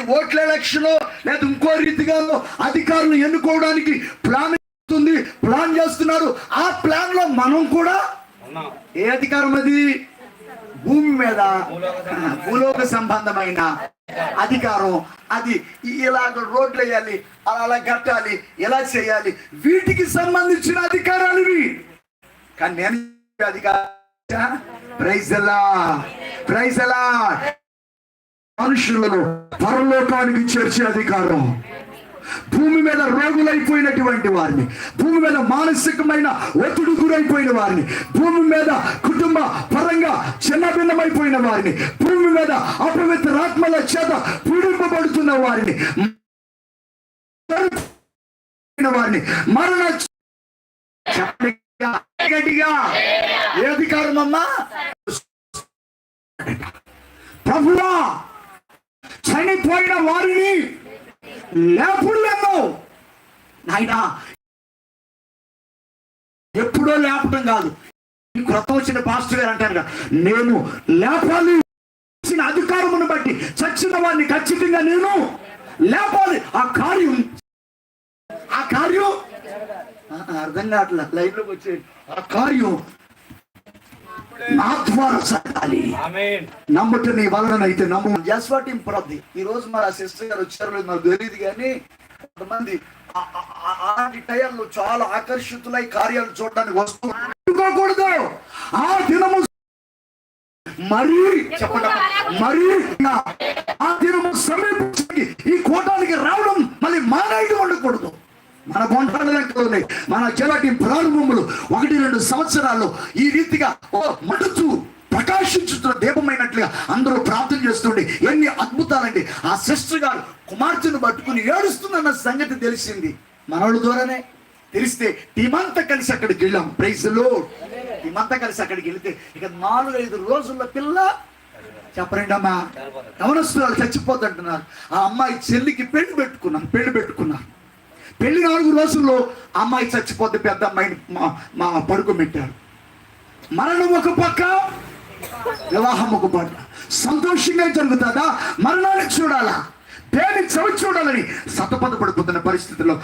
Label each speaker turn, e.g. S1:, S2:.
S1: అది ఓట్ల ఎలక్షన్ లేదా ఇంకో రీతిగా అధికారులు ఎన్నుకోవడానికి ప్లాన్ చేస్తున్నారు. ఆ ప్లాన్ లో మనం కూడా ఏ అధికారం? అది భూమి మీద భూలోక సంబంధమైన అధికారం. అది ఇలాగ రోడ్లు వేయాలి, అలా కట్టాలి, ఎలా చేయాలి, వీటికి సంబంధించిన అధికారాలు ఇవి. కానీ నేను అధికారం ప్రైజ్ ఎలా మనుషులను పరలోకానికి చేర్చే అధికారం, భూమి మీద రోగులైపోయినటువంటి వారిని, భూమి మీద మానసికమైన ఒత్తిడి గురైపోయిన వారిని, భూమి మీద కుటుంబ పరంగా చిన్నభిన్నమైపోయిన వారిని, భూమి మీద అపవిత్ర ఆత్మల చేత పీడింపబడుతున్న వారిని మరణ గట్టిగా ఏ అధికారం అమ్మా? ప్రభువా, చనిపోయిన వారిని లేపుడులేమో నాయనా. ఎప్పుడో లేపటం కాదు. క్రొత్త వచ్చిన పాస్టర్ గారు అంటారు, నేను లేపాలి, అధికారమును బట్టి చచ్చిన వారిని ఖచ్చితంగా నేను లేపాలి. ఆ కార్యం అర్థం కావట్లే. లైన్లోకి వచ్చే ఆ కార్యం నా ద్వారా సాగాలి. నమ్ముట నీ వలనైతే నమ్ము. జస్వాటి ప్రతి ఈ రోజు మరి ఆ సిస్టర్ గారు వచ్చారో లేదు నాకు తెలియదు, కానీ కొంతమంది అలాంటి టైంలో చాలా ఆకర్షితులై కార్యాలు చూడడానికి వస్తుకోకూడదు. ఆ దినము మరీ చెప్పండి, మరీ ఆ దినము సమీపించి ఈ కూటానికి రావడం మళ్ళీ మానేయడం ఉండకూడదు. మన బొంటాల లెక్కలు మన చెలటి ప్రారంభములు 1-2 సంవత్సరాల్లో ఈ రీతిగా మడుచు ప్రకాశించుతున్న దీపమైనట్లుగా అందరూ ప్రార్థన చేస్తుండే. ఎన్ని అద్భుతాలండి. ఆ సిస్టర్ గారు కుమార్తెను పట్టుకుని ఏడుస్తుందన్న సంగతి తెలిసింది మనోళ్ళ ద్వారానే. తెలిస్తే టీమంతా కలిసి అక్కడికి వెళ్ళాం. Praise lord. టీమంతా కలిసి అక్కడికి వెళితే ఇక 4-5 రోజుల పిల్ల చెప్పండి అమ్మా, యవనస్తురాలు చచ్చిపోతుంటున్నారు. ఆ అమ్మాయి చెల్లికి పెళ్లి పెట్టుకున్నాను. పెళ్లి 4 రోజుల్లో అమ్మాయి చచ్చిపోతే పెద్ద అమ్మాయిని మా పడుకోబెట్టారు. మరణం ఒక పక్క, వివాహం ఒక పక్క. సంతోషంగా జరుగుతుందా? మరణాన్ని చూడాలా, దేని చవి చూడాలని సతపథ పడిపోతున్న పరిస్థితుల్లో